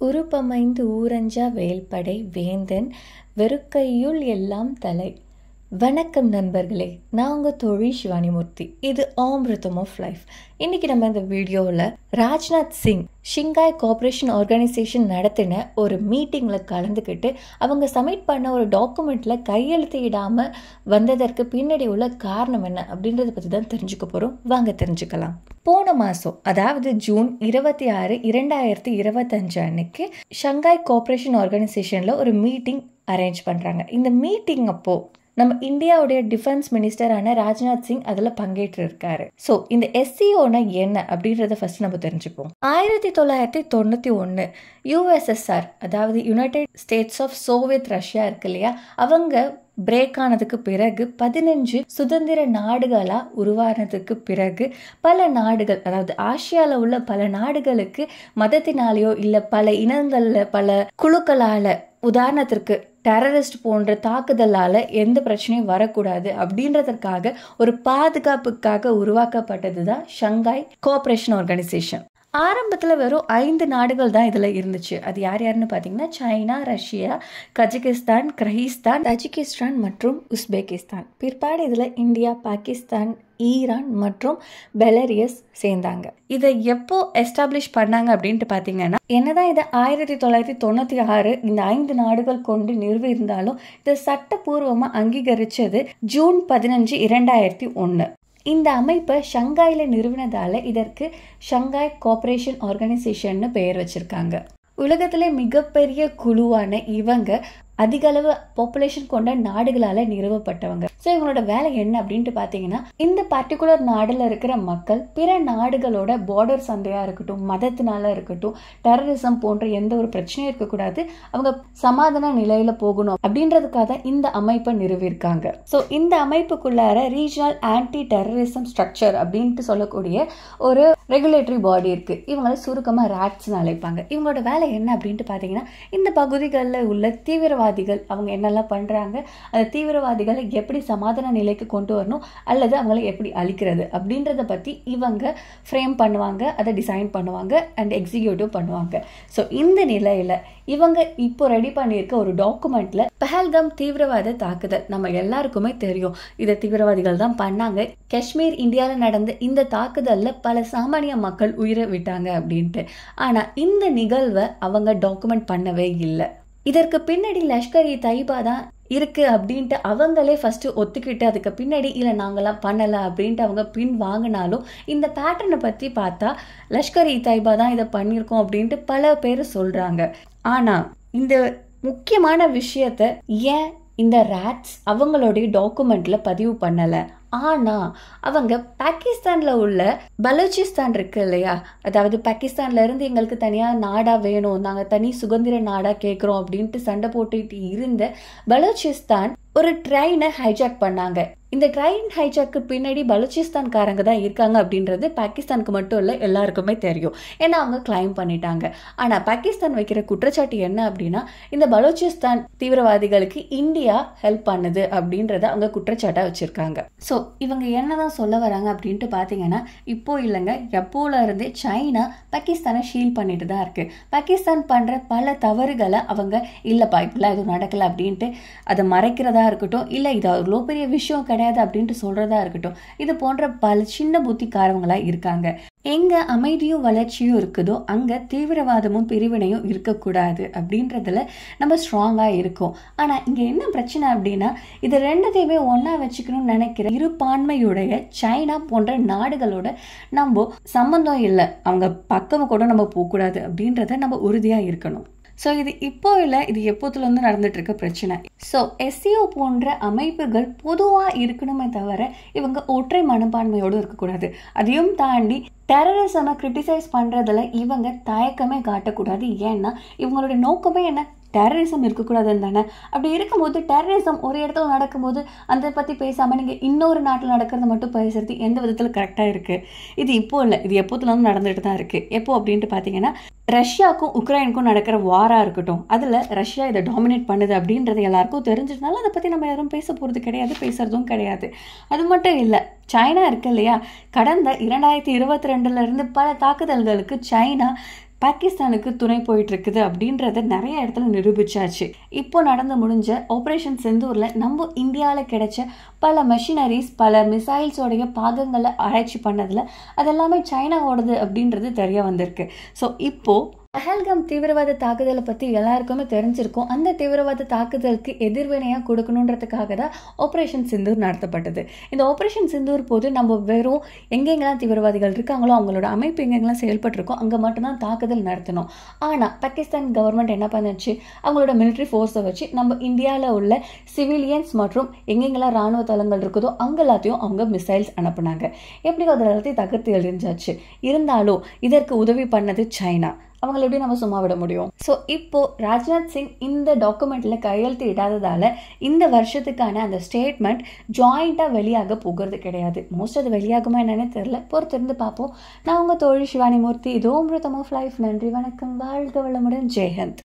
உருப்பமைந்து ஊரஞ்சா வேல்படை வேந்தன் வெறுக்கையுள் எல்லாம் தலை. வணக்கம் நண்பர்களே, நான் உங்கள் தோழி சிவானிமூர்த்தி. இது அமிர்தம் ஆஃப் லைஃப். இன்னைக்கு நம்ம இந்த வீடியோவில் Rajnath Singh Shanghai cooperation organisation நடத்தின ஒரு மீட்டிங்கில் கலந்துக்கிட்டு அவங்க சப்மிட் பண்ண ஒரு டாக்குமெண்ட்டில் கையெழுத்து இடாமல் வந்ததற்கு பின்னாடி உள்ள காரணம் என்ன அப்படின்றத பற்றி தான் தெரிஞ்சுக்க போகிறோம். வாங்க தெரிஞ்சுக்கலாம். போன மாதம், அதாவது ஜூன் 26, 2025 அன்னைக்கு ஷங்காய் கோஆப்ரேஷன் ஆர்கனைசேஷனில் ஒரு மீட்டிங் அரேஞ்ச் பண்ணுறாங்க. இந்த மீட்டிங் அப்போது நம்ம இந்தியாவுடைய டிஃபென்ஸ் மினிஸ்டரான ராஜ்நாத் சிங் அதில் பங்கேற்று இருக்காரு. ஸோ இந்த எஸ்சிஓனா என்ன அப்படின்றத ஃபர்ஸ்ட் நம்ம தெரிஞ்சுப்போம். 1991 USSR, அதாவது united states of Soviet Russia இருக்கு இல்லையா, அவங்க பிரேக் ஆனதுக்கு பிறகு 15 சுதந்திர நாடுகளா உருவானதுக்கு பிறகு பல நாடுகள், அதாவது ஆசியாவில் உள்ள பல நாடுகளுக்கு மதத்தினாலேயோ இல்லை பல இனங்கள்ல பல குழுக்களால, உதாரணத்திற்கு டெரரிஸ்ட் போன்ற தாக்குதலால எந்த பிரச்சனையும் வரக்கூடாது அப்படின்றதற்காக ஒரு பாதுகாப்புக்காக உருவாக்கப்பட்டது தான் ஷங்காய் கோஆப்ரேஷன் ஆர்கனைசேஷன். ஆரம்பத்தில் வெறும் 5 நாடுகள் தான் இதில் இருந்துச்சு. அது யார் யாருன்னு பார்த்தீங்கன்னா China, Russia, Kazakhstan, Kyrgyzstan, Tajikistan மற்றும் உஸ்பெகிஸ்தான். பிற்பாடு இதில் இந்தியா, பாகிஸ்தான், ஈரான் மற்றும் பெலாரியஸ் சேர்ந்தாங்க. இதை எப்போ எஸ்டாப்ளிஷ் பண்ணாங்க அப்படின்ட்டு பார்த்தீங்கன்னா, என்னதான் இதை 1996 இந்த 5 நாடுகள் கொண்டு நிறுவி இருந்தாலும் இதை சட்டப்பூர்வமாக அங்கீகரிச்சது ஜூன் 15, 2001. இந்த அமைப்பை ஷங்காயில நிறுவனதால இதற்கு ஷங்காய் கோஆப்ரேஷன் ஆர்கனைசேஷன் பெயர் வச்சிருக்காங்க. உலகத்திலே மிகப்பெரிய குழுவான இவங்க அதிக அளவு பாப்புலேஷன் கொண்ட நாடுகளால நிறுவப்பட்டவங்க. ஸோ இவங்களோட வேலை என்ன அப்படின்ட்டு பார்த்தீங்கன்னா, இந்த பர்டிகுலர் நாடுல இருக்கிற மக்கள் பிற நாடுகளோட பார்டர் சண்டையா இருக்கட்டும், மதத்தினால இருக்கட்டும், டெரரிசம் போன்ற எந்த ஒரு பிரச்சனையும் இருக்கக்கூடாது, அவங்க சமாதான நிலையில போகணும் அப்படின்றதுக்காக இந்த அமைப்பை நிறுவியிருக்காங்க. ஸோ இந்த அமைப்புக்குள்ளார ரீஜனல் ஆன்டி டெரரிசம் ஸ்ட்ரக்சர் அப்படின்ட்டு சொல்லக்கூடிய ஒரு ரெகுலேட்டரி பாடி இருக்கு. இவங்களை சுருக்கமா ராட்ஸ்னு அழைப்பாங்க. இவங்களோட வேலை என்ன அப்படின்ட்டு பார்த்தீங்கன்னா, இந்த பகுதிகளில் உள்ள தீவிரவாதிகள் அவங்க என்னெல்லாம் பண்றாங்க, அந்த தீவிரவாதிகளை எப்படி சமாதான நிலைக்கு கொண்டு வரணும் அல்லது அவங்களை எப்படி அழிக்கிறது அப்படின்றத பத்தி இவங்க ஃப்ரேம் பண்ணுவாங்க, அதை டிசைன் பண்ணுவாங்க அண்ட் எக்ஸிக்யூட்டிவ் பண்ணுவாங்க. ஸோ இந்த நிலையில இவங்க இப்போ ரெடி பண்ணியிருக்க ஒரு டாக்குமெண்ட்ல பஹல்காம் தீவிரவாத தாக்குதல் நம்ம எல்லாருக்குமே தெரியும். இதை தீவிரவாதிகள் தான் பண்ணாங்க. காஷ்மீர் இந்தியாவில் நடந்த இந்த தாக்குதல்ல பல சாமானிய மக்கள் உயிரை விட்டாங்க அப்படின்ட்டு. ஆனா இந்த நிகழ்வை அவங்க டாக்குமெண்ட் பண்ணவே இல்லை. இதற்கு பின்னாடி லஷ்கர்-இ தொய்பா தான் இருக்கு அப்படின்ட்டு அவங்களே ஃபர்ஸ்ட் ஒத்துக்கிட்டு அதுக்கு பின்னாடி இல்லை நாங்களாம் பண்ணலை அப்படின்ட்டு அவங்க பின் வாங்கினாலும் இந்த பேட்டர்னை பற்றி பார்த்தா லஷ்கர்-இ தொய்பா தான் இதை பண்ணியிருக்கோம் அப்படின்ட்டு பல பேர் சொல்றாங்க. ஆனா இந்த முக்கியமான விஷயத்த ஏன் இந்த ராட்ஸ் அவங்களுடைய டாக்குமெண்ட்ல பதிவு பண்ணலை? ஆனா அவங்க பாகிஸ்தான்ல உள்ள பலூச்சிஸ்தான் இருக்கு இல்லையா, அதாவது பாகிஸ்தான்ல இருந்து எங்களுக்கு தனியா நாடா வேணும், நாங்க தனி சுதந்திர நாடா கேட்கிறோம் அப்படின்ட்டு சண்டை போட்டுட்டு இருந்த பலூச்சிஸ்தான் ஒரு ட்ரெயினை ஹைஜாக் பண்ணாங்க. இந்த ட்ரெயின் ஹைஜாக்கு பின்னாடி பலூச்சிஸ்தான்காரங்க தான் இருக்காங்க அப்படின்றது பாகிஸ்தானுக்கு மட்டும் இல்லை, எல்லாருக்குமே தெரியும். ஏன்னா அவங்க கிளைம் பண்ணிட்டாங்க. ஆனால் பாகிஸ்தான் வைக்கிற குற்றச்சாட்டு என்ன அப்படின்னா, இந்த பலூச்சிஸ்தான் தீவிரவாதிகளுக்கு இந்தியா ஹெல்ப் பண்ணுது அப்படின்றத அவங்க குற்றச்சாட்டாக வச்சிருக்காங்க. ஸோ இவங்க என்னதான் சொல்ல வராங்க அப்படின்ட்டு பார்த்தீங்கன்னா, இப்போ இல்லைங்க, எப்போல இருந்தே சைனா பாகிஸ்தானை ஷீல் பண்ணிட்டு தான் இருக்கு. பாகிஸ்தான் பண்ற பல தவறுகளை அவங்க இல்லைப்பா இப்பெல்லாம் எதுவும் நடக்கலை அப்படின்ட்டு அதை மறைக்கிறதா இருக்கட்டும், இல்லை இது அவ்வளோ பெரிய விஷயம் கிடையாது அப்படின்ட்டு சொல்றதா இருக்கட்டும், இது போன்ற பல சின்ன புத்திக்காரவங்களா இருக்காங்க. எங்க அமைதியும் வளர்ச்சியும் இருக்குதோ அங்க தீவிரவாதமும் பிரிவினையும் இருக்கக்கூடாது அப்படின்றதுல நம்ம ஸ்ட்ராங்கா இருக்கோம். ஆனா இங்க என்ன பிரச்சனை அப்படின்னா, இது ரெண்டுத்தையுமே ஒன்னா வச்சுக்கணும்னு நினைக்கிற இருபான்மையுடைய சைனா போன்ற நாடுகளோட நம்ம சம்பந்தம் இல்லை, அவங்க பக்கம் கூட நம்ம போகக்கூடாது அப்படின்றத நம்ம உறுதியா இருக்கணும். ஸோ இது இப்போ இல்லை, இது எப்போதுலேருந்து நடந்துட்டு இருக்க பிரச்சனை. ஸோ எஸ்சிஓ போன்ற அமைப்புகள் பொதுவாக இருக்கணுமே தவிர இவங்க ஒற்றை மனப்பான்மையோடு இருக்கக்கூடாது. அதையும் தாண்டி டெரரிசமை கிரிட்டிசைஸ் பண்ணுறதுல இவங்க தயக்கமே காட்டக்கூடாது. ஏன்னா இவங்களுடைய நோக்கமே என்ன, டெரரிசம் இருக்கக்கூடாதுன்னு தானே. அப்படி இருக்கும்போது டெரரிசம் ஒரு இடத்துல நடக்கும்போது அதை பற்றி பேசாமல் நீங்கள் இன்னொரு நாட்டில் நடக்கிறத மட்டும் பேசுறது எந்த விதத்தில் கரெக்டாக இருக்குது? இது இப்போ இல்லை, இது எப்போதுலேருந்து நடந்துட்டு தான் இருக்குது. எப்போ அப்படின்ட்டு பார்த்தீங்கன்னா, ரஷ்யாவுக்கும் உக்ரைனுக்கும் நடக்கிற வாராக இருக்கட்டும், அதில் ரஷ்யா இதை டாமினேட் பண்ணுது அப்படின்றது எல்லாருக்கும் தெரிஞ்சதுனால அதை பற்றி நம்ம யாரும் பேச போகிறது கிடையாது, பேசுறதும் கிடையாது. அது மட்டும் இல்லை, சைனா இருக்கு இல்லையா, கடந்த 2022 பல தாக்குதல்களுக்கு சைனா பாகிஸ்தானுக்கு துணை போயிட்டு இருக்குது அப்படின்றத நிறைய இடத்துல நிரூபிச்சாச்சு. இப்போ நடந்து முடிஞ்ச ஆபரேஷன் சிந்தூர்ல நம்ம இந்தியாவில் கிடைச்ச பல மெஷினரிஸ், பல மிசைல்ஸோடைய பாகங்களை ஆராய்ச்சி பண்ணதுல அதெல்லாமே சைனாவோடது அப்படின்றது தெரிய வந்திருக்கு. ஸோ இப்போ பஹல்காம் தீவிரவாத தாக்குதலை பற்றி எல்லாருக்குமே தெரிஞ்சிருக்கும். அந்த தீவிரவாத தாக்குதலுக்கு எதிர்வினையாக கொடுக்கணுன்றதுக்காக தான் ஆப்ரேஷன் சிந்தூர் நடத்தப்பட்டது. இந்த ஆப்ரேஷன் சிந்தூர் போது நம்ம வெறும் எங்கெங்கெல்லாம் தீவிரவாதிகள் இருக்காங்களோ அவங்களோட அமைப்பு எங்கெங்கெல்லாம் செயல்பட்டுருக்கோ அங்கே மட்டும்தான் தாக்குதல் நடத்தணும். ஆனால் பாகிஸ்தான் கவர்மெண்ட் என்ன பண்ணுச்சு, அவங்களோட மிலிட்ரி ஃபோர்ஸை வச்சு நம்ம இந்தியாவில் உள்ள சிவிலியன்ஸ் மற்றும் எங்கெங்கெல்லாம் ராணுவ தளங்கள் இருக்குதோ அங்கே எல்லாத்தையும் அவங்க மிசைல்ஸ் அனுப்புனாங்க. எப்படியோ அதில் எல்லாத்தையும் தகர்த்து எறிஞ்சாச்சு. இருந்தாலும் இதற்கு உதவி பண்ணது சைனா. அவங்களை எப்படி நம்ம சும்மா விட முடியும்? ஸோ இப்போ ராஜ்நாத் சிங் இந்த டாக்குமெண்ட்ல கையெழுத்து இடாததால இந்த வருஷத்துக்கான அந்த ஸ்டேட்மெண்ட் ஜாயிண்டாக வெளியாக போகிறது கிடையாது. மோஸ்ட் அது வெளியாகுமா என்னன்னு தெரியல, பொறுத்திருந்து பார்ப்போம். நான் உங்கள் தோழி சிவானி மூர்த்தி. இது அமிர்தம் ஆஃப் லைஃப். நன்றி, வணக்கம், வாழ்க வளமுடன், ஜெயஹிந்த்.